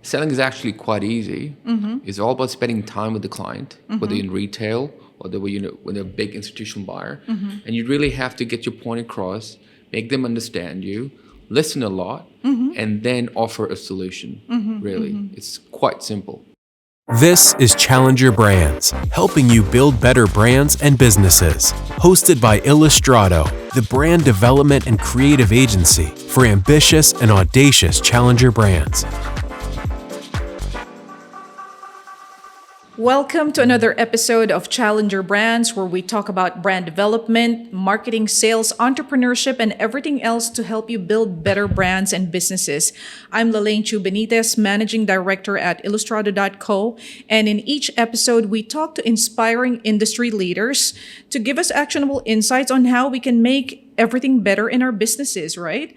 Selling is actually quite easy. It's all about spending time with the client, whether in retail or when they're a big institutional buyer. And you really have to get your point across, make them understand you, listen a lot, and then offer a solution. Really, it's quite simple. This is Challenger Brands, helping you build better brands and businesses. Hosted by Illustrado, the brand development and creative agency for ambitious and audacious challenger brands. Welcome to another episode of Challenger Brands, where we talk about brand development, marketing, sales, entrepreneurship, and everything else to help you build better brands and businesses. I'm Lalaine Chu Benitez, Managing Director at Illustrado.co, and in each episode, we talk to inspiring industry leaders to give us actionable insights on how we can make everything better in our businesses, right?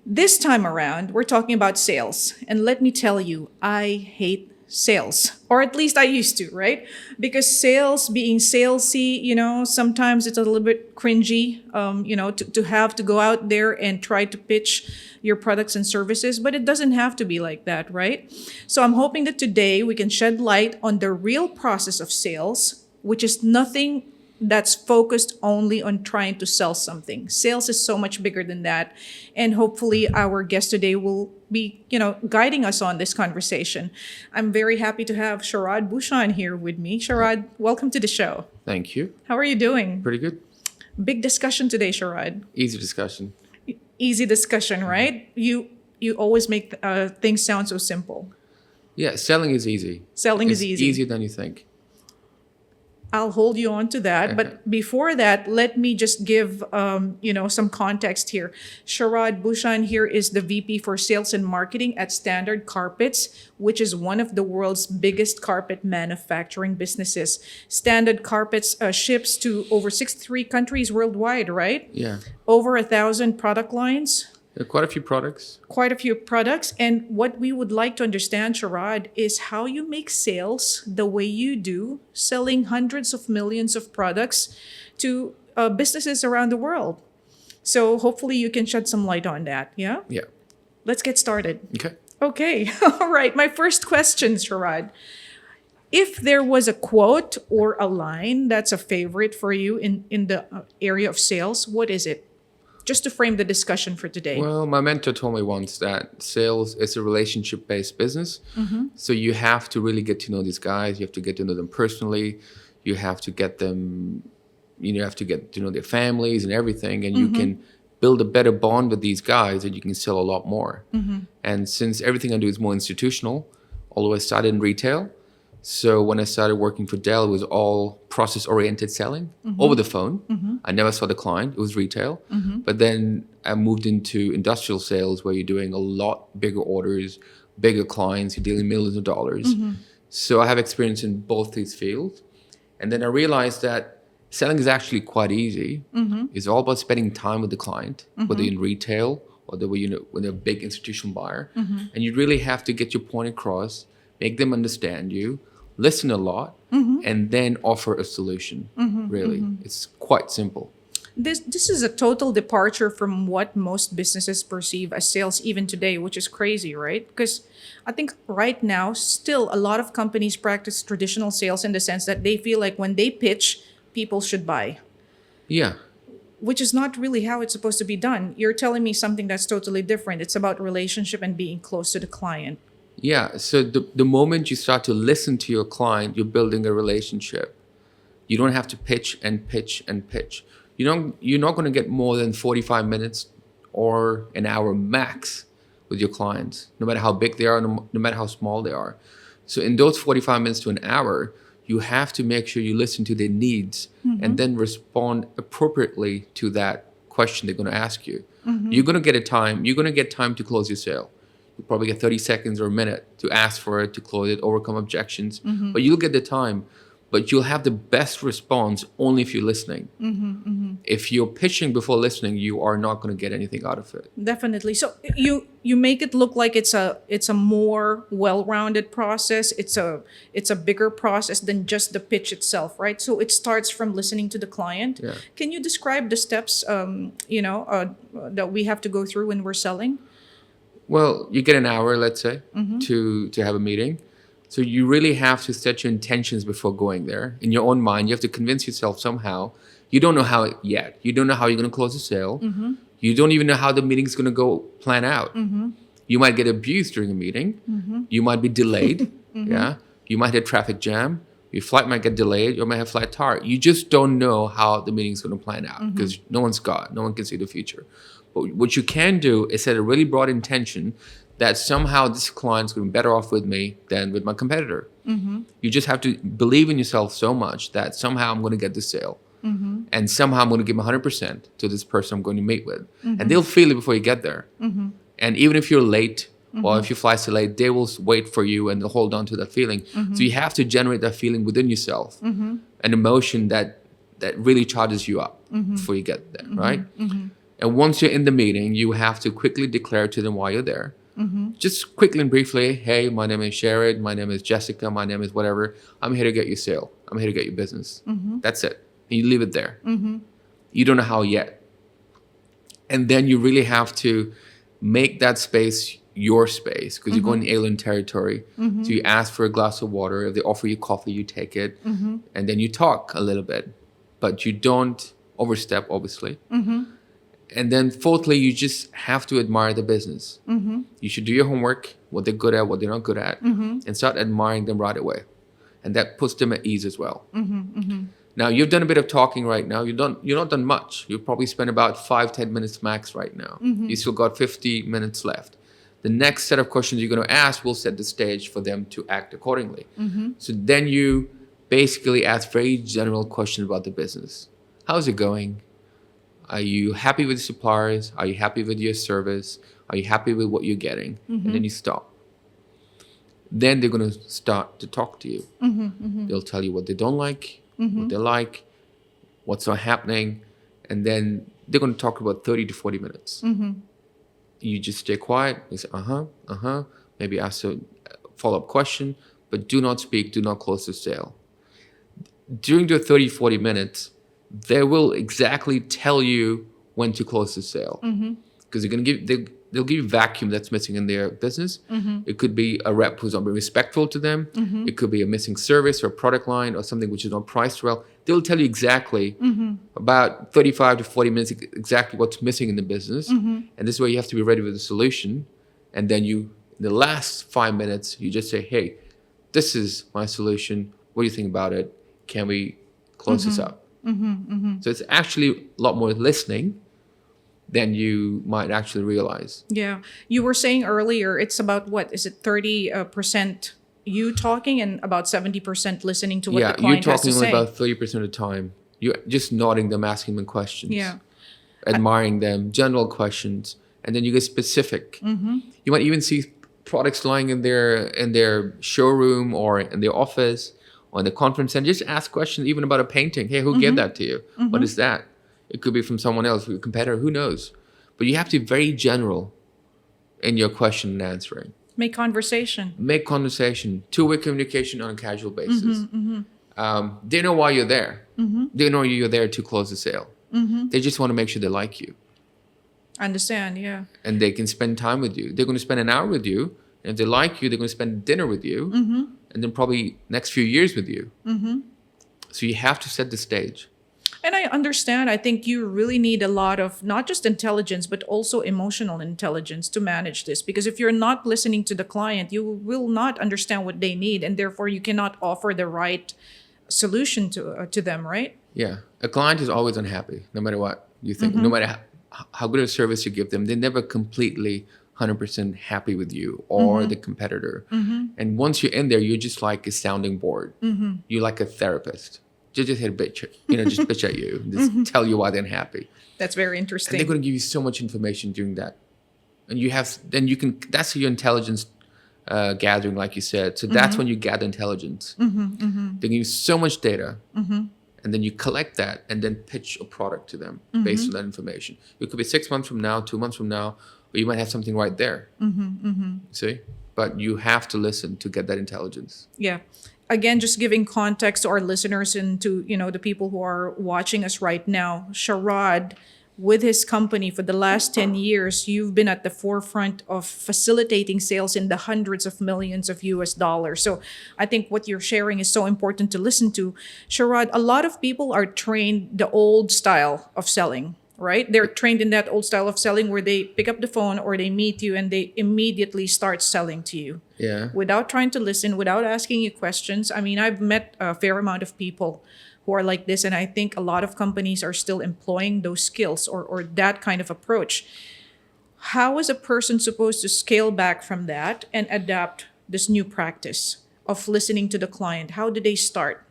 This time around, we're talking about sales, and let me tell you, I hate sales, or at least I used to, right? Because sales, being salesy, sometimes it's a little bit cringy, to have to go out there and try to pitch your products and services, but it doesn't have to be like that, right? So I'm hoping that today we can shed light on the real process of sales, which is nothing that's focused only on trying to sell something. Sales is so much bigger than that. And hopefully our guest today will be, guiding us on this conversation. I'm very happy to have Sharad Bhushan here with me. Sharad, welcome to the show. Thank you. How are you doing? Pretty good. Big discussion today, Sharad. Easy discussion. Easy discussion, right? You always make things sound so simple. Yeah, selling is easy. Selling is easy. Easier than you think. I'll hold you on to that. But before that, let me just give, some context here. Sharad Bhushan here is the VP for Sales and Marketing at Standard Carpets, which is one of the world's biggest carpet manufacturing businesses. Standard Carpets ships to over 63 countries worldwide, right? Yeah. Over 1,000 product lines. Quite a few products. Quite a few products. And what we would like to understand, Sharad, is how you make sales the way you do, selling hundreds of millions of products to businesses around the world. So hopefully you can shed some light on that. Yeah? Yeah. Let's get started. Okay. All right. My first question, Sharad. If there was a quote or a line that's a favorite for you in the area of sales, what is it? Just to frame the discussion for today. Well, my mentor told me once that sales is a relationship-based business. So you have to really get to know these guys. You have to get to know them personally. You have to get them, you have to get to know their families and everything. And you can build a better bond with these guys and you can sell a lot more. And since everything I do is more institutional, although I started in retail, so when I started working for Dell, it was all process-oriented selling over the phone. I never saw the client. It was retail. But then I moved into industrial sales where you're doing a lot bigger orders, bigger clients. You're dealing millions of dollars. So I have experience in both these fields. And then I realized that selling is actually quite easy. It's all about spending time with the client, whether in retail or when they're a big institutional buyer. And you really have to get your point across, make them understand you, listen a lot, and then offer a solution. Really, it's quite simple. This is a total departure from what most businesses perceive as sales even today, which is crazy, right? Because I think right now, still a lot of companies practice traditional sales in the sense that they feel like when they pitch, people should buy. Yeah. Which is not really how it's supposed to be done. You're telling me something that's totally different. It's about relationship and being close to the client. Yeah, so the moment you start to listen to your client, you're building a relationship. You don't have to pitch and pitch and pitch. You're not going to get more than 45 minutes or an hour max with your clients, no matter how big they are, no matter how small they are. So in those 45 minutes to an hour, you have to make sure you listen to their needs and then respond appropriately to that question they're going to ask you. You're going to get time to close your sale. You probably get 30 seconds or a minute to ask for it, to close it, overcome objections. But you'll get the time. But you'll have the best response only if you're listening. If you're pitching before listening, you are not going to get anything out of it. Definitely. So you make it look like it's a more well-rounded process. It's a bigger process than just the pitch itself, right? So it starts from listening to the client. Yeah. Can you describe the steps that we have to go through when we're selling? Well, you get an hour, let's say, to have a meeting. So you really have to set your intentions before going there. In your own mind, you have to convince yourself somehow. You don't know how yet. You don't know how you're going to close the sale. You don't even know how the meeting's going to go plan out. You might get abused during a meeting. You might be delayed. Yeah. You might hit traffic jam. Your flight might get delayed. You might have flat tire. You just don't know how the meeting's going to plan out because no one's God. No one can see the future. But what you can do is set a really broad intention that somehow this client's going to be better off with me than with my competitor. You just have to believe in yourself so much that somehow I'm going to get this sale. And somehow I'm going to give 100% to this person I'm going to meet with. And they'll feel it before you get there. And even if you're late, or if your flight's delayed, they will wait for you and they'll hold on to that feeling. So you have to generate that feeling within yourself, an emotion that really charges you up before you get there, right? And once you're in the meeting, you have to quickly declare to them why you're there. Just quickly and briefly, hey, my name is Sharad, my name is Jessica, my name is whatever. I'm here to get you sale. I'm here to get you business. That's it. And you leave it there. You don't know how yet. And then you really have to make that space your space because you're going to alien territory. So you ask for a glass of water. If they offer you coffee, you take it. And then you talk a little bit. But you don't overstep, obviously. And then fourthly, you just have to admire the business. You should do your homework, what they're good at, what they're not good at, and start admiring them right away. And that puts them at ease as well. Now, you've done a bit of talking right now. You're not done much. You've probably spent about 5-10 minutes max right now. You still got 50 minutes left. The next set of questions you're going to ask will set the stage for them to act accordingly. So then you basically ask very general questions about the business. How's it going? Are you happy with the suppliers? Are you happy with your service? Are you happy with what you're getting? And then you stop. Then they're going to start to talk to you. They'll tell you what they don't like, what they like, what's not happening. And then they're going to talk about 30 to 40 minutes. You just stay quiet. You say, maybe ask a follow-up question, but do not speak, do not close the sale. During the 30, 40 minutes, they will exactly tell you when to close the sale. Because they'll give you vacuum that's missing in their business. It could be a rep who's not being respectful to them. It could be a missing service or product line or something which is not priced well. They'll tell you exactly about 35 to 40 minutes exactly what's missing in the business. And this is where you have to be ready with the solution. And then in the last 5 minutes, you just say, hey, this is my solution. What do you think about it? Can we close this up? So it's actually a lot more listening than you might actually realize. Yeah. You were saying earlier, it's about what? Is it 30% you talking and about 70% listening to what the client has to say? Yeah, you're talking about 30% of the time. You're just nodding them, asking them questions. Yeah. Admiring them, general questions. And then you get specific. You might even see products lying in their showroom or in their office or in the conference center. Just ask questions even about a painting. Hey, who gave that to you? What is that? It could be from someone else, your competitor, who knows? But you have to be very general in your question and answering. Make conversation. Make conversation. Two-way communication on a casual basis. They know why you're there. They know you're there to close the sale. They just want to make sure they like you. Understand, yeah. And they can spend time with you. They're going to spend an hour with you. And if they like you, they're going to spend dinner with you. And then probably next few years with you. So you have to set the stage. And I understand. I think you really need a lot of not just intelligence, but also emotional intelligence to manage this. Because if you're not listening to the client, you will not understand what they need. And therefore, you cannot offer the right solution to them, right? Yeah. A client is always unhappy, no matter what you think. No matter how good a service you give them, they're never completely 100% happy with you or the competitor. And once you're in there, you're just like a sounding board. You're like a therapist. Just hit a bitch, just bitch at you, just tell you why they're unhappy. That's very interesting. And they're going to give you so much information during that, and that's your intelligence gathering, like you said. So that's when you gather intelligence. They give you so much data, and then you collect that and then pitch a product to them based on that information. It could be 6 months from now, 2 months from now, or you might have something right there. See, but you have to listen to get that intelligence. Yeah. Again, just giving context to our listeners and to the people who are watching us right now. Sharad with his company for the last 10 years, you've been at the forefront of facilitating sales in the hundreds of millions of US dollars. So I think what you're sharing is so important to listen to. Sharad, a lot of people are trained the old style of selling, right? They're trained in that old style of selling where they pick up the phone or they meet you and they immediately start selling to you. Yeah. Without trying to listen, without asking you questions. I mean, I've met a fair amount of people who are like this, and I think a lot of companies are still employing those skills or that kind of approach. How is a person supposed to scale back from that and adapt this new practice of listening to the client? How do they start?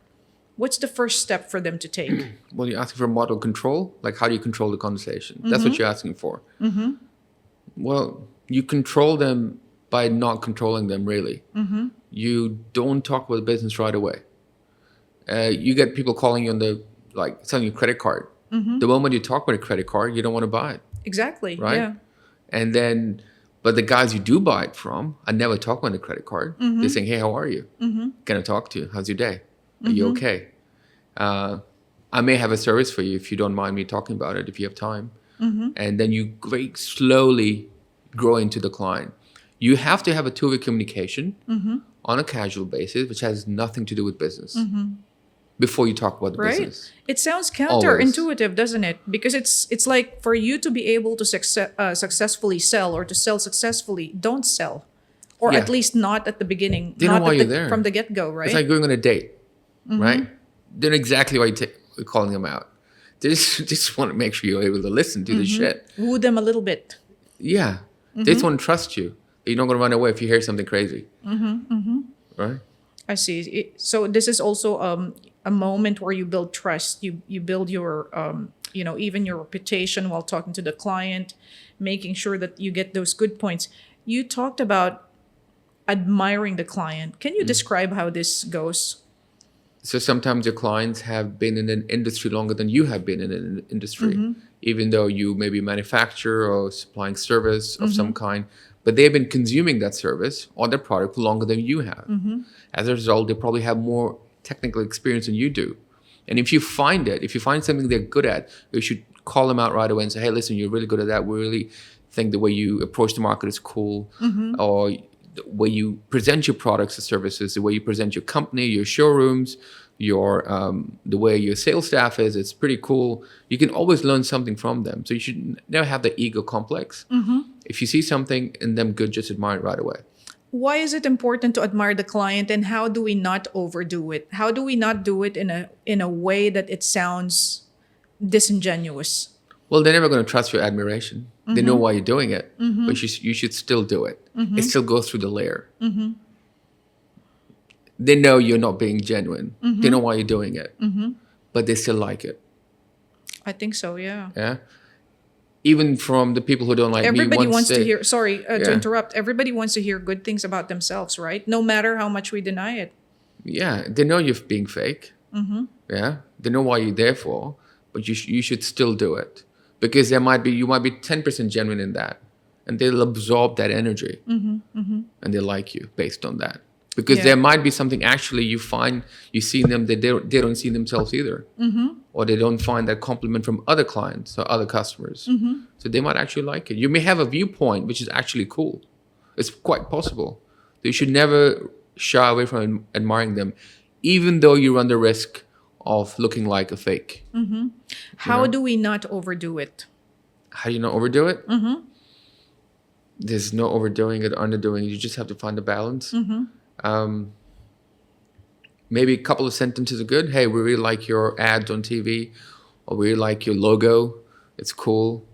What's the first step for them to take? Well, you're asking for model control. Like, how do you control the conversation? That's what you're asking for. Well, you control them by not controlling them, really. You don't talk about the business right away. You get people calling you on selling you a credit card. The moment you talk about a credit card, you don't want to buy it, Exactly. right? Yeah. And then, but the guys you do buy it from, I never talk about a credit card. They're saying, hey, how are you? Can I talk to you? How's your day? Are you okay? I may have a service for you if you don't mind me talking about it, if you have time. And then you very slowly grow into the client. You have to have a two-way communication on a casual basis, which has nothing to do with business. Before you talk about the Right. business. It sounds counterintuitive, doesn't it? Because it's like for you to be able to successfully sell or to sell successfully, don't sell. Or Yeah. at least not at the beginning. They know not why at you're there. From the get-go, right? It's like going on a date, right? They know exactly why you're calling them out. They just want to make sure you're able to listen to the shit. Woo them a little bit. Yeah. They just want to trust you. You're not going to run away if you hear something crazy. Right? I see. So this is also a moment where you build trust. You build your even your reputation while talking to the client, making sure that you get those good points. You talked about admiring the client. Can you describe how this goes? So sometimes your clients have been in an industry longer than you have been in an industry, even though you maybe manufacture or supplying service of some kind, but they've been consuming that service or their product longer than you have. As a result, they probably have more technical experience than you do. And if you find something they're good at, you should call them out right away and say, hey, listen, you're really good at that. We really think the way you approach the market is cool. Or the way you present your products and services, the way you present your company, your showrooms, the way your sales staff is, it's pretty cool. You can always learn something from them. So you should never have the ego complex. If you see something in them good, just admire it right away. Why is it important to admire the client, and how do we not overdo it? How do we not do it in a way that it sounds disingenuous? Well, they're never going to trust your admiration. They know why you're doing it, but you should still do it. It still goes through the layer. They know you're not being genuine. They know why you're doing it, but they still like it. I think so, yeah. Yeah. Even from the people who don't like Everybody me. wants to hear, to Yeah. interrupt. Everybody wants to hear good things about themselves, right? No matter how much we deny it. Yeah, they know you're being fake. Yeah, they know why you're there for, but you should still do it because you might be 10% genuine in that, and they'll absorb that energy, and they like you based on that. Because there might be something actually you see in them that they don't see themselves either, or they don't find that compliment from other clients or other customers. So they might actually like it. You may have a viewpoint which is actually cool. It's quite possible. You should never shy away from admiring them, even though you run the risk of looking like a fake. How do we not overdo it? How do you not overdo it? There's no overdoing it, underdoing it. You just have to find a balance. Maybe a couple of sentences are good. Hey, we really like your ads on TV, or we really like your logo. It's cool.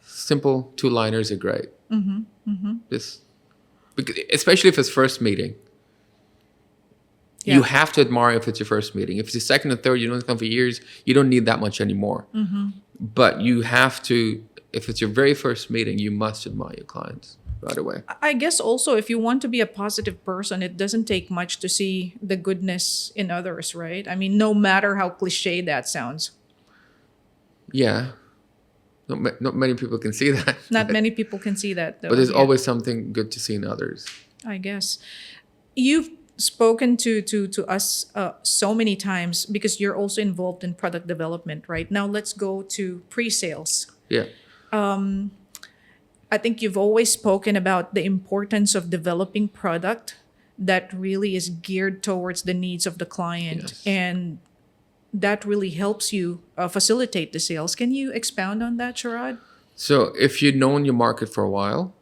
Simple 2-liners are great. Just, especially if it's first meeting. Yeah. You have to admire if it's your first meeting. If it's your second or third, you don't come for years, you don't need that much anymore. But you have to, if it's your very first meeting, you must admire your clients right away. I guess also if you want to be a positive person, it doesn't take much to see the goodness in others, right? I mean, no matter how cliche that sounds. Yeah. Not many people can see that. Not many people can see that, though. But there's yeah. always something good to see in others. I guess. You've spoken to us so many times because you're also involved in product development, right? Now let's go to pre-sales. Yeah. I think you've always spoken about the importance of developing product that really is geared towards the needs of the client. Yes. And that really helps you facilitate the sales. Can you expound on that, Sharad? So if you've known your market for a while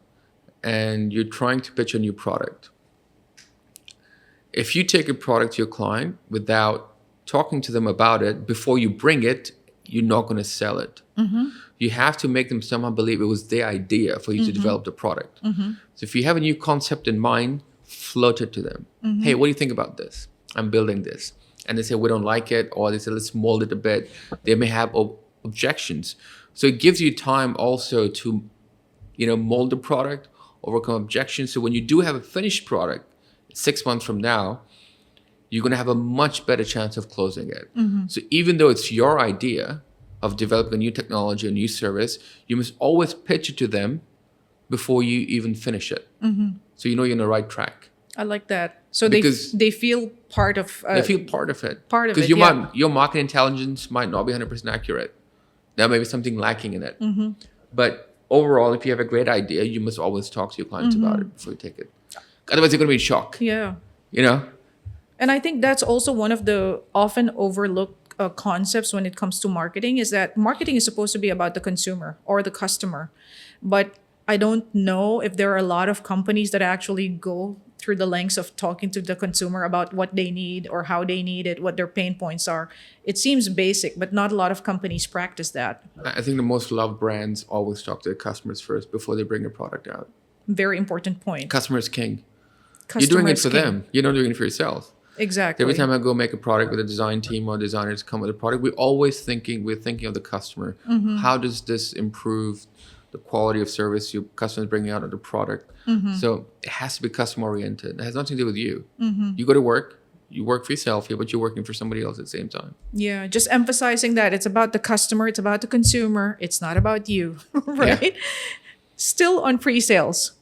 and you're trying to pitch a new product, if you take a product to your client without talking to them about it before you bring it, you're not going to sell it. You have to make them somehow believe it was their idea for you to develop the product. So if you have a new concept in mind, float it to them. Hey, what do you think about this? I'm building this. And they say, we don't like it, or they say, let's mold it a bit. They may have objections. So it gives you time also to, mold the product, overcome objections. So when you do have a finished product, 6 months from now, you're going to have a much better chance of closing it. So even though it's your idea of developing a new technology, a new service, you must always pitch it to them before you even finish it. So you're on the right track. I like that. So Because they feel part of they feel part of it. part of Because it, your market intelligence might not be 100% accurate. There may be something lacking in it. But overall, if you have a great idea, you must always talk to your clients about it before you take it. Otherwise, you're going to be in shock. Yeah. And I think that's also one of the often overlooked concepts when it comes to marketing, is that marketing is supposed to be about the consumer or the customer. But I don't know if there are a lot of companies that actually go through the lengths of talking to the consumer about what they need or how they need it, what their pain points are. It seems basic, but not a lot of companies practice that. I think the most loved brands always talk to their customers first before they bring a product out. Very important point. Customer is king. Customer You're doing it is for king. them. You're not doing it for yourself. Exactly. Every time I go make a product with a design team or designers come with a product, we're thinking of the customer. How does this improve the quality of service your customers bringing out of the product? So it has to be customer oriented. It has nothing to do with you. You go to work, you work for yourself here, but you're working for somebody else at the same time. Yeah, just emphasizing that it's about the customer, it's about the consumer, it's not about you, right? Still on pre-sales,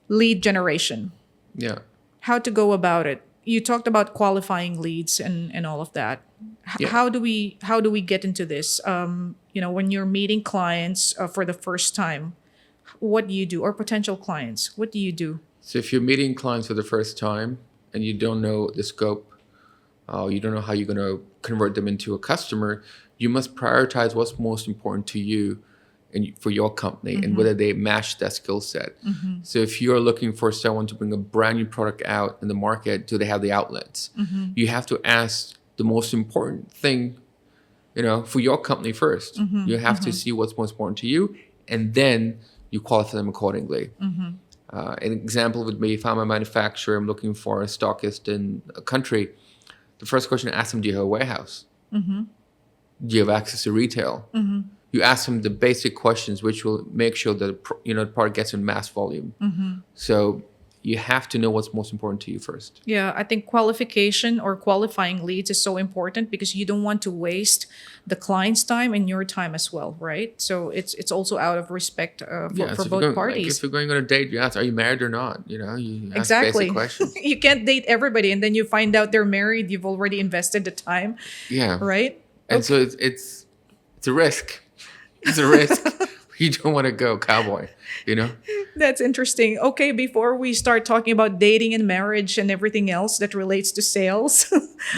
lead generation, Yeah. how to go about it. You talked about qualifying leads and all of that. Yeah. How do we get into this? When you're meeting clients for the first time, what do you do? Or potential clients, what do you do? So if you're meeting clients for the first time and you don't know the scope, you don't know how you're going to convert them into a customer, you must prioritize what's most important to you and for your company and whether they match that skill set. So if you're looking for someone to bring a brand new product out in the market, do they have the outlets? You have to ask the most important thing, for your company first. You have to see what's most important to you, and then you qualify them accordingly. An example would be if I'm a manufacturer, I'm looking for a stockist in a country, the first question I ask them, do you have a warehouse? Do you have access to retail? You ask them the basic questions, which will make sure that the product gets in mass volume. So you have to know what's most important to you first. Yeah, I think qualification or qualifying leads is so important because you don't want to waste the client's time and your time as well, right? So it's also out of respect for So both parties. if you're going on a date, you ask, are you married or not? You ask Exactly. basic questions. You can't date everybody, and then you find out they're married. You've already invested the time, Yeah. right? And so it's a risk. It's a risk. You don't want to go cowboy, That's interesting. Okay, before we start talking about dating and marriage and everything else that relates to sales,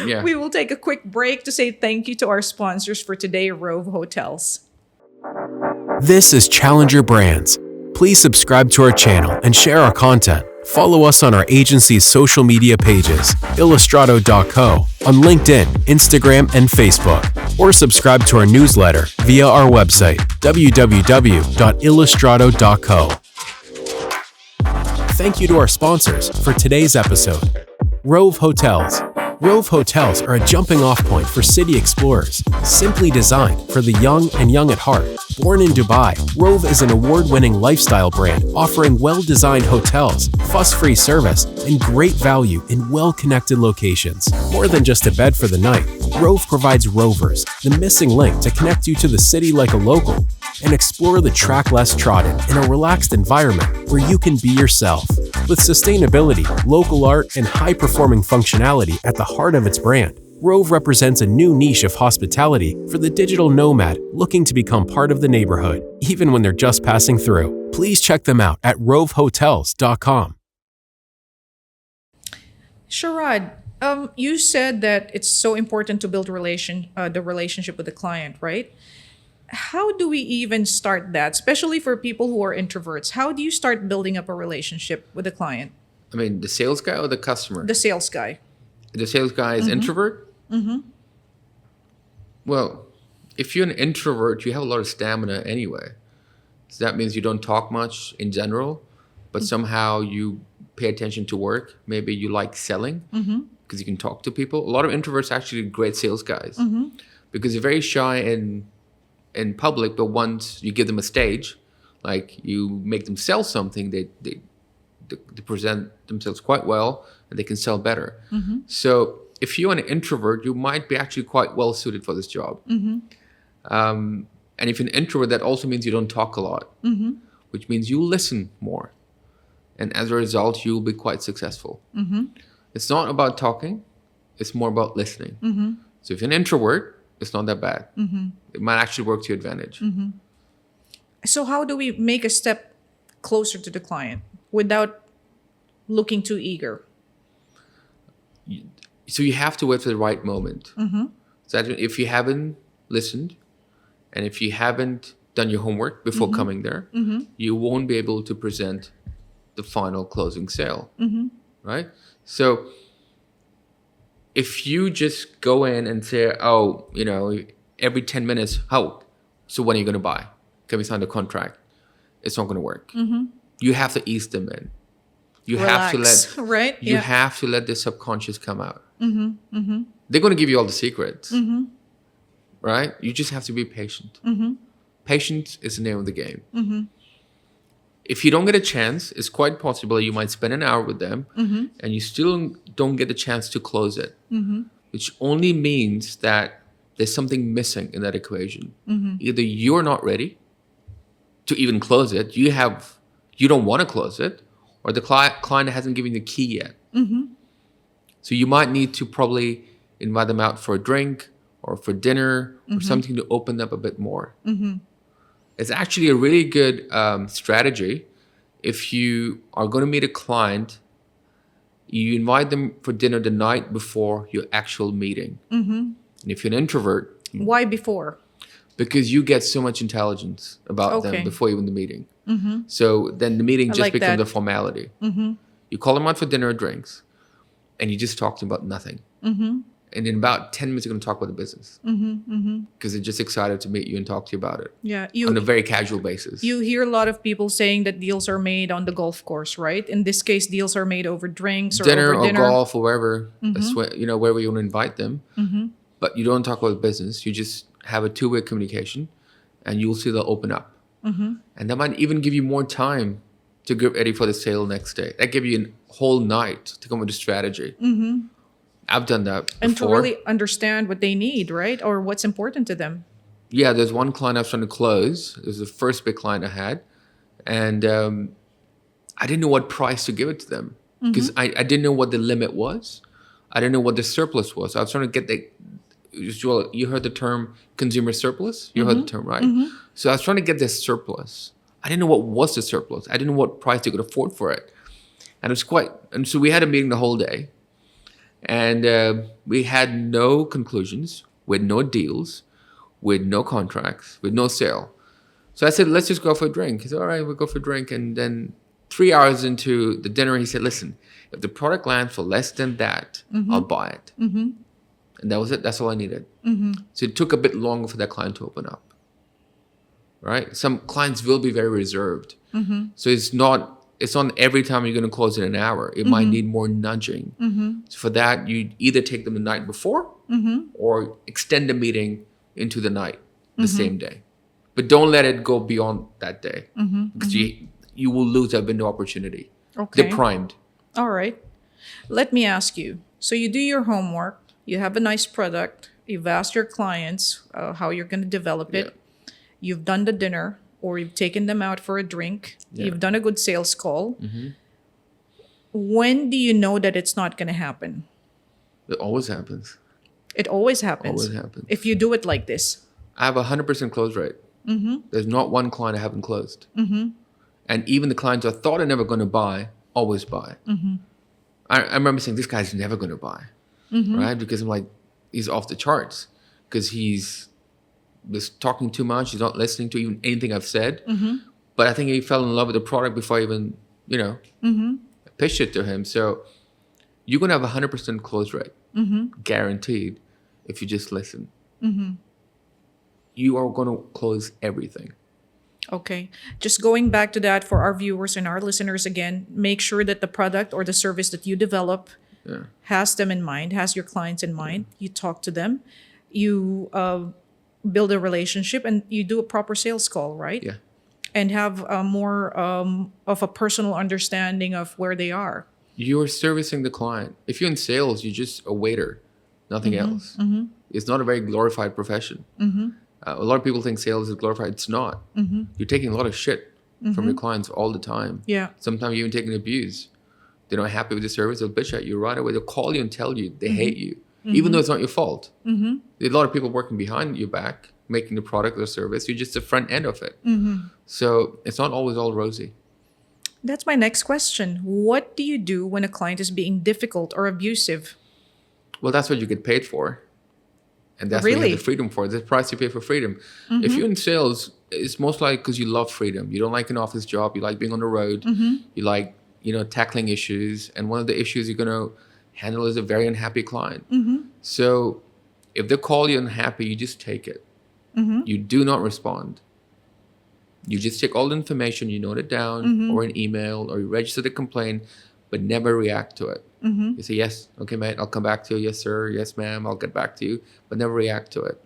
Yeah. we will take a quick break to say thank you to our sponsors for today, Rove Hotels. This is Challenger Brands. Please subscribe to our channel and share our content. Follow us on our agency's social media pages, Illustrado.co, on LinkedIn, Instagram, and Facebook, or subscribe to our newsletter via our website, www.illustrado.co. Thank you to our sponsors for today's episode. Rove Hotels. Rove Hotels are a jumping-off point for city explorers, simply designed for the young and young at heart. Born in Dubai, Rove is an award-winning lifestyle brand offering well-designed hotels, fuss-free service, and great value in well-connected locations. More than just a bed for the night, Rove provides rovers, the missing link to connect you to the city like a local, and explore the track less trodden in a relaxed environment where you can be yourself. With sustainability, local art, and high-performing functionality at the heart of its brand, Rove represents a new niche of hospitality for the digital nomad looking to become part of the neighborhood, even when they're just passing through. Please check them out at rovehotels.com. Sharad, you said that it's so important to build the relationship with the client, right? How do we even start that, especially for people who are introverts? How do you start building up a relationship with a client? I mean, the sales guy or the customer? The sales guy. The sales guy is introvert? Well, if you're an introvert, you have a lot of stamina anyway. So that means you don't talk much in general, but somehow you pay attention to work. Maybe you like selling because you can talk to people. A lot of introverts are actually great sales guys because they're very shy in public, but once you give them a stage, like you make them sell something, they present themselves quite well and they can sell better. So if you're an introvert, you might be actually quite well suited for this job. And if you're an introvert, that also means you don't talk a lot, which means you listen more. And as a result, you'll be quite successful. It's not about talking, it's more about listening. So if you're an introvert, it's not that bad. It might actually work to your advantage. So how do we make a step closer to the client without looking too eager? So you have to wait for the right moment. So that if you haven't listened and if you haven't done your homework before coming there, you won't be able to present the final closing sale, right? So if you just go in and say, oh, every 10 minutes, so when are you going to buy? Can we sign the contract? It's not going to work. You have to ease them in. You have to Relax, let right? you Yeah. have to let the subconscious come out. They're going to give you all the secrets, right? You just have to be patient. Patience is the name of the game. If you don't get a chance, it's quite possible you might spend an hour with them and you still don't get a chance to close it, which only means that there's something missing in that equation. Either you're not ready to even close it, you don't want to close it, or the client hasn't given you the key yet. So you might need to probably invite them out for a drink or for dinner or something to open up a bit more. It's actually a really good strategy. If you are going to meet a client, you invite them for dinner the night before your actual meeting. And if you're an introvert, Why before? because you get so much intelligence about Okay. them before even the meeting. So then the meeting just like becomes that. a formality. You call them out for dinner or drinks, and you just talk to them about nothing. And in about 10 minutes, you're going to talk about the business because they're just excited to meet you and talk to you about it Yeah, on a very casual basis. you hear a lot of people saying that deals are made on the golf course, right? In this case, deals are made over drinks or Dinner over or dinner. golf or wherever, wherever you want to invite them. But you don't talk about business. You just have a two-way communication, and you'll see they'll open up. And that might even give you more time to get ready for the sale next day. That give you a whole night to come with a strategy. I've done that And to before. really understand what they need, right? Or what's important to them. Yeah, there's one client I was trying to close. It was the first big client I had. And I didn't know what price to give it to them because I didn't know what the limit was. I didn't know what the surplus was. I was trying to get you heard the term consumer surplus? You heard the term, right? So I was trying to get this surplus. I didn't know what was the surplus. I didn't know what price they could afford for it. And so we had a meeting the whole day. And we had no conclusions, with no deals, with no contracts, with no sale. So I said, let's just go for a drink. He said, all right, we'll go for a drink. And then 3 hours into the dinner, he said, listen, if the product lands for less than that, I'll buy it. And that was it. That's all I needed. So it took a bit longer for that client to open up. Right? Some clients will be very reserved. So it's not every time you're going to close in an hour. It might need more nudging. So for that, you either take them the night before or extend the meeting into the night, the same day. But don't let it go beyond that day because you will lose that window opportunity. Okay. They're primed. All right. Let me ask you. So you do your homework. You have a nice product. You've asked your clients how you're going to develop it. You've done the dinner, or you've taken them out for a drink. You've done a good sales call. When do you know that it's not going to happen? It always happens. It always happens. Always happens. If you do it like this. I have a 100% close rate. There's not one client I haven't closed. And even the clients I thought are never going to buy, always buy. I remember saying, this guy's never going to buy, right? Because I'm like, he's off the charts because he's just talking too much. He's not listening to even anything I've said. But I think he fell in love with the product before I even, pitched it to him. So you're going to have a 100% close rate, guaranteed, if you just listen. You are going to close everything. Okay. Just going back to that for our viewers and our listeners again, make sure that the product or the service that you develop has them in mind, has your clients in mind. You talk to them, you build a relationship, and you do a proper sales call, right? Yeah. And have more of a personal understanding of where they are. You're servicing the client. If you're in sales, you're just a waiter, nothing else. It's not a very glorified profession. A lot of people think sales is glorified. It's not. You're taking a lot of shit from your clients all the time. Yeah. Sometimes you're even taking abuse. They're not happy with the service. They'll bitch at you right away. They'll call you and tell you they hate you, even though it's not your fault. There's a lot of people working behind your back, making the product or service. You're just the front end of it. So it's not always all rosy. That's my next question. What do you do when a client is being difficult or abusive? Well, that's what you get paid for. And that's what you Really? have the freedom for. It's the price you pay for freedom. If you're in sales, it's most likely because you love freedom. You don't like an office job. You like being on the road. You like, tackling issues. And one of the issues you're going to handle is a very unhappy client. So if they call you unhappy, you just take it. You do not respond. You just take all the information, you note it down, or an email, or you register the complaint, but never react to it. You say, yes, okay, mate, I'll come back to you. Yes, sir. Yes, ma'am, I'll get back to you, but never react to it.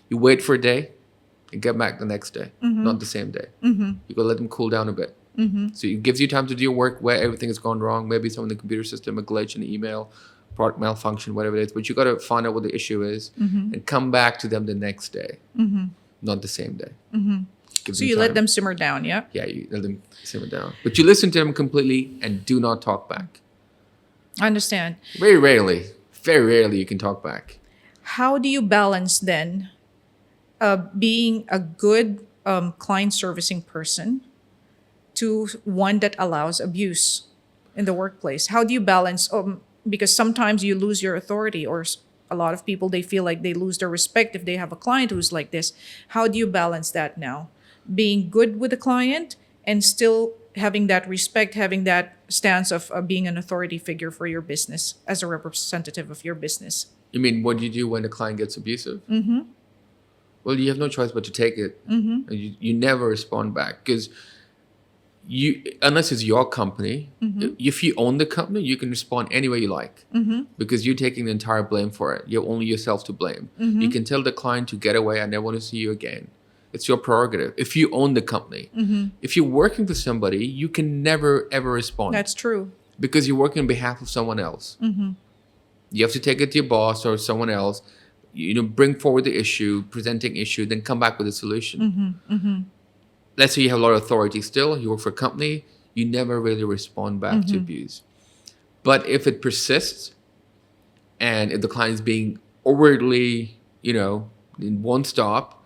You wait for a day and get back the next day, not the same day. You got to let them cool down a bit. So it gives you time to do your work where everything has gone wrong. Maybe some in the computer system, a glitch in the email, product malfunction, whatever it is. But you got to find out what the issue is and come back to them the next day, not the same day. Give So them you let time. them simmer down, yeah? Yeah, you let them simmer down. But you listen to them completely and do not talk back. I understand. Very rarely you can talk back. How do you balance then being a good client servicing person to one that allows abuse in the workplace? How do you balance? Because sometimes you lose your authority, or a lot of people, they feel like they lose their respect if they have a client who's like this. How do you balance that now? Being good with the client and still having that respect, having that stance of being an authority figure for your business as a representative of your business. You mean what do you do when a client gets abusive? Well, you have no choice but to take it. You never respond back because unless it's your company, if you own the company, you can respond any way you like because you're taking the entire blame for it. You have only yourself to blame. You can tell the client to get away. I never want to see you again. It's your prerogative. If you own the company, if you're working for somebody, you can never ever respond. That's true. Because you're working on behalf of someone else. You have to take it to your boss or someone else. Bring forward the issue, presenting issue, then come back with a solution. Let's say you have a lot of authority still. You work for a company. You never really respond back to abuse. But if it persists, and if the client is being overtly, it won't stop,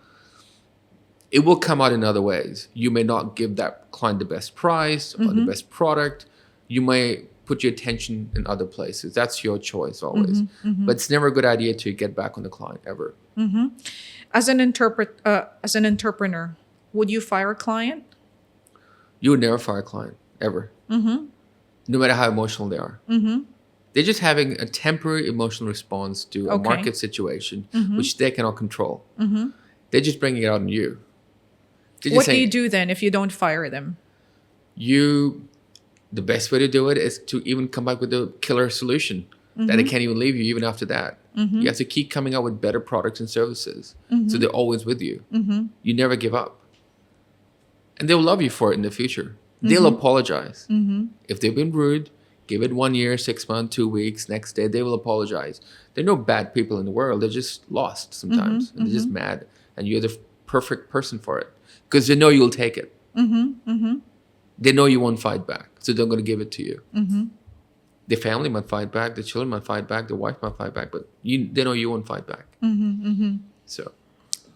it will come out in other ways. You may not give that client the best price or the best product. You may put your attention in other places. That's your choice always. But it's never a good idea to get back on the client ever. As an entrepreneur, would you fire a client? You would never fire a client ever. No matter how emotional they are. They're just having a temporary emotional response to a market situation which they cannot control. They're just bringing it out on you. What do you do then if you don't fire them? The best way to do it is to even come back with a killer solution that they can't even leave you even after that. You have to keep coming out with better products and services. So they're always with you. You never give up. And they'll love you for it in the future. They'll apologize. If they've been rude, give it 1 year, 6 months, 2 weeks, next day, they will apologize. There are no bad people in the world. They're just lost sometimes. And they're just mad. And you're the perfect person for it. Because they know you'll take it. They know you won't fight back. So they're going to give it to you. The family might fight back, the children might fight back, the wife might fight back, but they know you won't fight back. So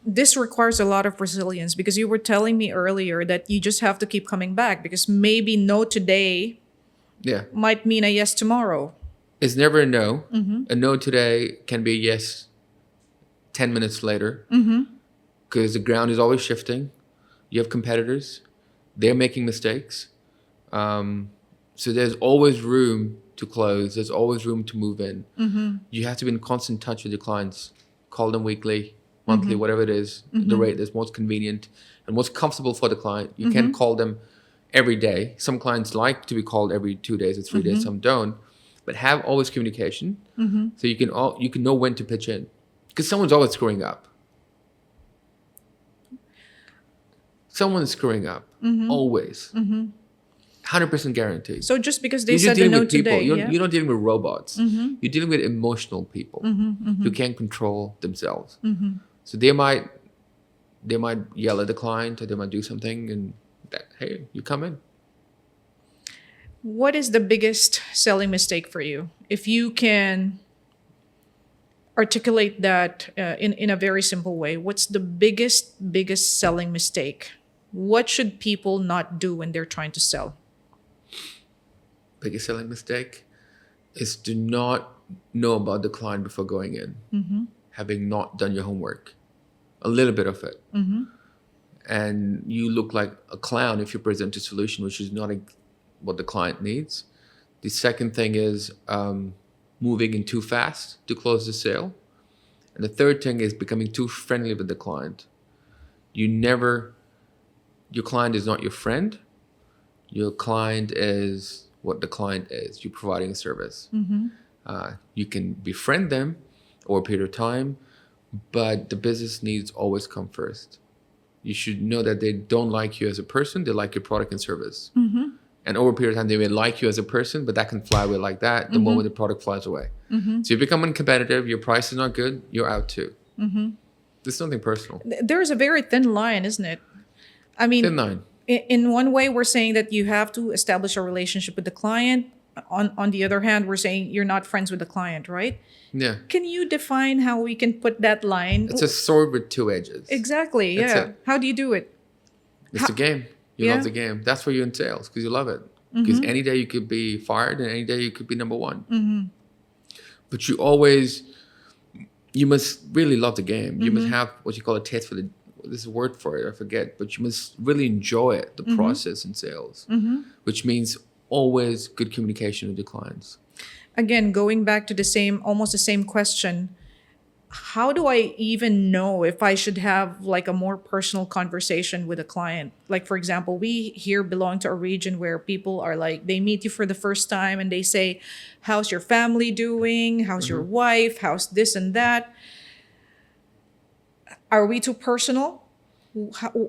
This requires a lot of resilience because you were telling me earlier that you just have to keep coming back because maybe no today yeah, might mean a yes tomorrow. it's never a no. A no today can be a yes 10 minutes later because the ground is always shifting. You have competitors, they're making mistakes. So there's always room to close. There's always room to move in. You have to be in constant touch with your clients. Call them weekly, monthly, whatever it is, the rate that's most convenient and most comfortable for the client. You can't call them every day. Some clients like to be called every 2 days or 3 days. Some don't. But have always communication so you can know when to pitch in. Because someone's always screwing up. Someone's screwing up. Always. 100% guaranteed. So just because they You're said the dealing no with people. today, You're not dealing with robots. You're dealing with emotional people who can't control themselves. So they might yell at the client or they might do something and that, hey, you come in. what is the biggest selling mistake for you? If you can articulate that in a very simple way, what's the biggest selling mistake? What should people not do when they're trying to sell? Biggest selling mistake is to not know about the client before going in, having not done your homework, a little bit of it. And you look like a clown if you present a solution which is not what the client needs. The second thing is moving in too fast to close the sale. And the third thing is becoming too friendly with the client. Your client is not your friend. Your client is what the client is. You're providing a service. You can befriend them over a period of time, but the business needs always come first. You should know that they don't like you as a person. They like your product and service. And over a period of time, they may like you as a person, but that can fly away like that the moment the product flies away. So you become uncompetitive. Your price is not good. You're out too. There's nothing personal. There's a very thin line, isn't it? I mean, Thin line. in one way, we're saying that you have to establish a relationship with the client. On the other hand, we're saying you're not friends with the client, right? Yeah. Can you define how we can put that line? It's a sword with two edges. Exactly. That's Yeah. it. How do you do it? It's the game. You Yeah. love the game. That's why you're in sales, because you love it. Because any day you could be fired and any day you could be number one. But you must really love the game. You must have what you call a taste for there's a word for it, I forget, but you must really enjoy it, the process in sales, which means always good communication with your clients. Again, going back to almost the same question, how do I even know if I should have like a more personal conversation with a client? Like, for example, we here belong to a region where people are like, they meet you for the first time and they say, how's your family doing? How's your wife? How's this and that? Are we too personal?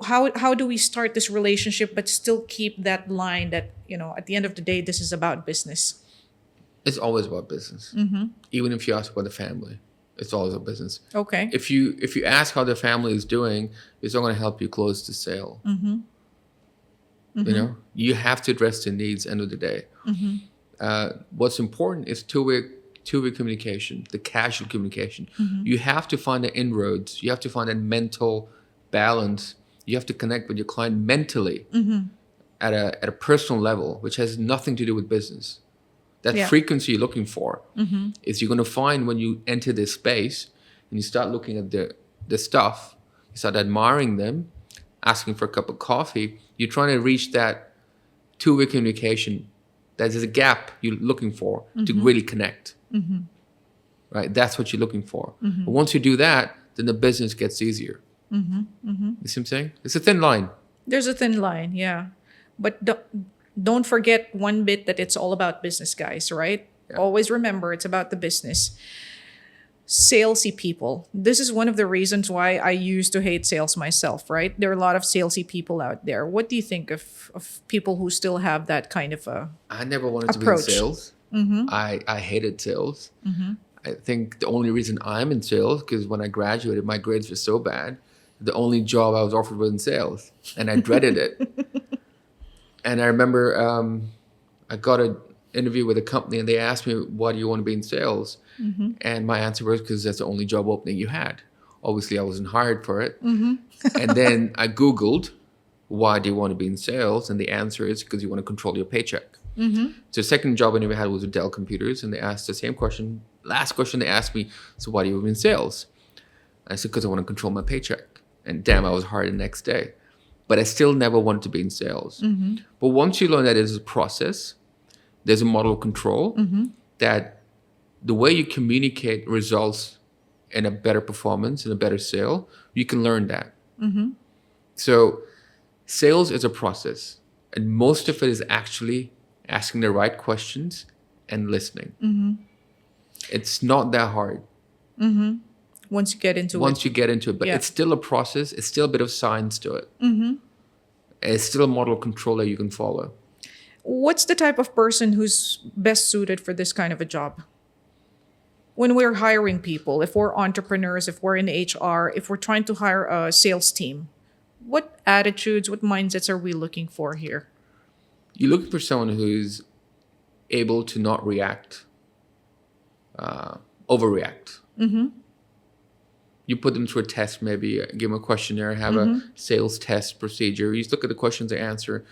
How do we start this relationship but still keep that line that, at the end of the day, this is about business? It's always about business. Even if you ask about the family, it's always about business. Okay. If you ask how the family is doing, it's not going to help you close the sale. You have to address the needs end of the day. What's important is two-way communication, the casual communication. You have to find the inroads. You have to find that mental balance. You have to connect with your client mentally at a personal level, which has nothing to do with business. That frequency you're looking for is you're going to find when you enter this space and you start looking at the stuff, you start admiring them, asking for a cup of coffee, you're trying to reach that two-way communication. That is a gap you're looking for to really connect. Right? That's what you're looking for. But once you do that, then the business gets easier. You see what I'm saying? It's a thin line. There's a thin line, yeah. But don't forget one bit that it's all about business, guys, right? Yeah. Always remember it's about the business. Salesy people. This is one of the reasons why I used to hate sales myself, right? There are a lot of salesy people out there. What do you think of people who still have that kind of a I never wanted approach? to be in sales. I hated sales. I think the only reason I'm in sales, because when I graduated, my grades were so bad. The only job I was offered was in sales, and I dreaded it. And I remember I got an interview with a company and they asked me, why do you want to be in sales? And my answer was, because that's the only job opening you had. Obviously, I wasn't hired for it. And then I Googled, why do you want to be in sales? And the answer is because you want to control your paycheck. So the second job I never had was with Dell Computers, and they asked the same question. Last question they asked me, so why do you want to be in sales? I said, because I want to control my paycheck. And damn, I was hired the next day. But I still never wanted to be in sales. But once you learn that there's a process, there's a model of control, that the way you communicate results in a better performance, in a better sale, you can learn that. So sales is a process. And most of it is actually asking the right questions and listening. It's not that hard. Once you get into Once you get into it. But it's still a process. It's still a bit of science to it. It's still a model of control that you can follow. What's the type of person who's best suited for this kind of a job? When we're hiring people, if we're entrepreneurs, if we're in HR, if we're trying to hire a sales team, what attitudes, what mindsets are we looking for here? You're looking for someone who's able to not react, overreact. You put them through a test, maybe give them a questionnaire, have a sales test procedure. You just look at the questions they answer.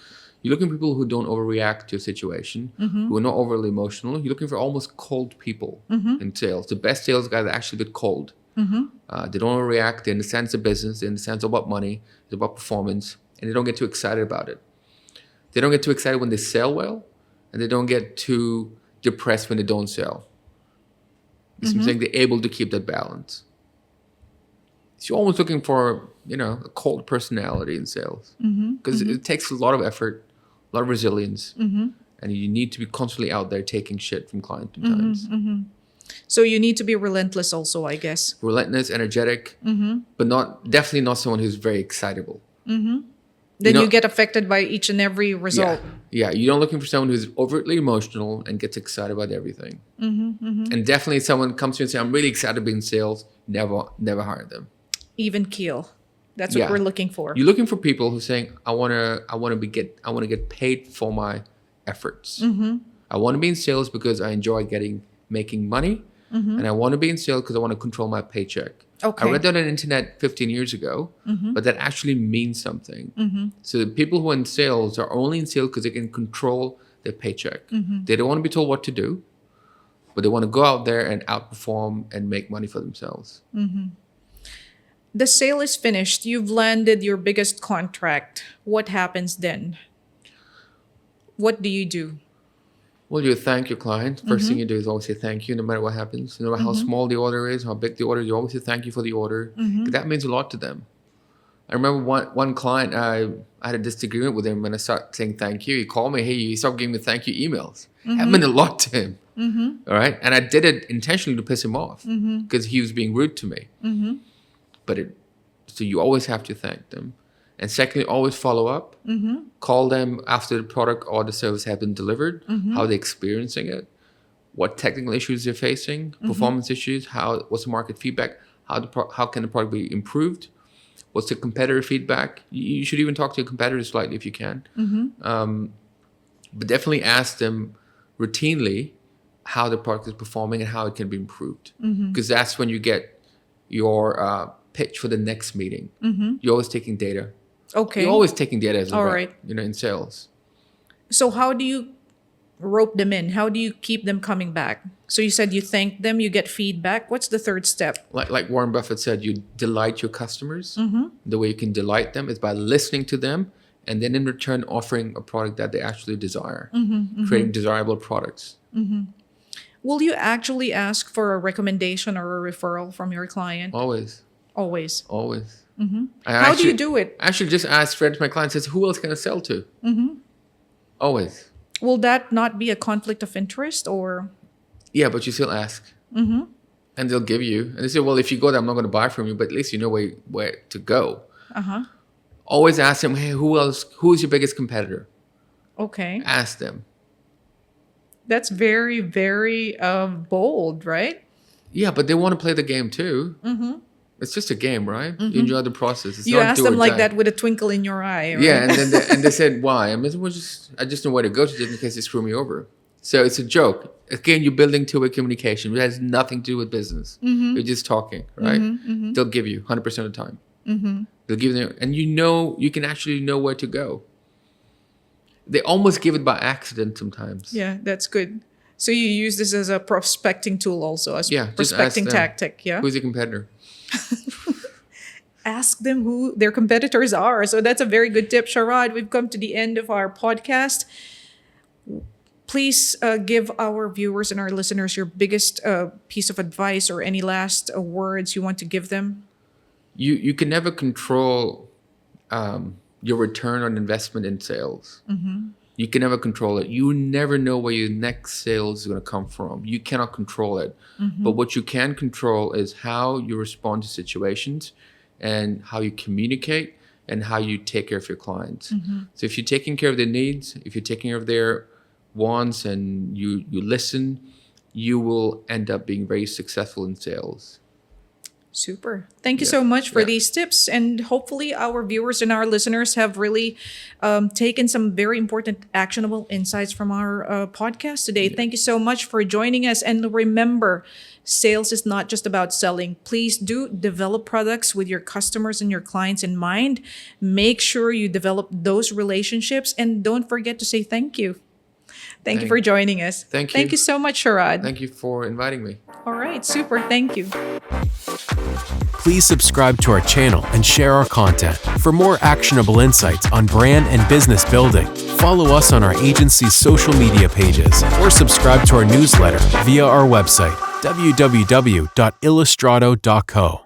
You're looking for people who don't overreact to a situation, who are not overly emotional. You're looking for almost cold people in sales. The best sales guys are actually a bit cold. They don't overreact. They understand the business. They understand it's about money. It's about performance. And they don't get too excited about it. They don't get too excited when they sell well. And they don't get too depressed when they don't sell. I'm saying they're able to keep that balance. So you're almost looking for, a cold personality in sales. Because it takes a lot of effort, a lot of resilience. And you need to be constantly out there taking shit from clients sometimes. So you need to be relentless also, I guess. Relentless, energetic, but definitely not someone who's very excitable. Then you get affected by each and every result. Yeah, you're not looking for someone who's overtly emotional and gets excited about everything. And definitely someone comes to you and says, I'm really excited to be in sales, never hire them. Even keel. That's what we're looking for. You're looking for people who are saying, I want to get paid for my efforts. I want to be in sales because I enjoy making money. And I want to be in sales because I want to control my paycheck. Okay. I read that on the internet 15 years ago, but that actually means something. So the people who are in sales are only in sales because they can control their paycheck. They don't want to be told what to do, but they want to go out there and outperform and make money for themselves. The sale is finished. You've landed your biggest contract. What happens then? What do you do? Well, you thank your client. First thing you do is always say thank you, no matter what happens. No matter how small the order is, how big the order is, you always say thank you for the order. That means a lot to them. I remember one client, I had a disagreement with him when I started saying thank you. He called me, hey, he started giving me thank you emails. That meant a lot to him. All right? And I did it intentionally to piss him off because he was being rude to me. So you always have to thank them. And secondly, always follow up. Call them after the product or the service have been delivered, how they're experiencing it, what technical issues they're facing, performance issues, what's the market feedback, how can the product be improved, what's the competitor feedback. You should even talk to your competitors slightly if you can. But definitely ask them routinely how the product is performing and how it can be improved. Because that's when you get your pitch for the next meeting. You're always taking data. Okay. You're always taking data as a All rep, right. in sales. So how do you rope them in? How do you keep them coming back? So you said you thank them, you get feedback. What's the third step? Like Warren Buffett said, you delight your customers. The way you can delight them is by listening to them and then in return offering a product that they actually desire, creating desirable products. Will you actually ask for a recommendation or a referral from your client? Always. How do you do it? I actually just ask straight to my client, says, who else can I sell to? Always. Will that not be a conflict of interest or? Yeah, but you still ask. And they'll give you. And they say, well, if you go there, I'm not going to buy from you, but at least you know where to go. Always ask them, hey, who is your biggest competitor? Okay. Ask them. That's very, very bold, right? Yeah, but they want to play the game too. It's just a game, right? You enjoy the process. It's You not ask do them or like die. that with a twinkle in your eye, right? Yeah, and then they said, why? I mean, I just know where to go to just in case they screw me over. So it's a joke. Again, you're building two-way communication. It has nothing to do with business. You're just talking, right? They'll give you 100% of the time. They'll give you, and you can actually know where to go. They almost give it by accident sometimes. Yeah, that's good. So you use this as a prospecting tool also, as Yeah, just ask prospecting them, tactic, yeah? Who's your competitor? Ask them who their competitors are. So that's a very good tip, Sharad. We've come to the end of our podcast. Please give our viewers and our listeners your biggest piece of advice or any last words you want to give them. You can never control your return on investment in sales. You can never control it. You never know where your next sales is going to come from. You cannot control it. But what you can control is how you respond to situations and how you communicate and how you take care of your clients. So if you're taking care of their needs, if you're taking care of their wants and you listen, you will end up being very successful in sales. Super. Thank you so much for these tips. And hopefully our viewers and our listeners have really taken some very important actionable insights from our podcast today. Thank you so much for joining us. And remember, sales is not just about selling. Please do develop products with your customers and your clients in mind. Make sure you develop those relationships and don't forget to say thank you. Thank you for joining us. Thank you. Thank you so much, Sharad. Thank you for inviting me. All right, super. Thank you. Please subscribe to our channel and share our content. For more actionable insights on brand and business building, follow us on our agency's social media pages or subscribe to our newsletter via our website, www.illustrado.co.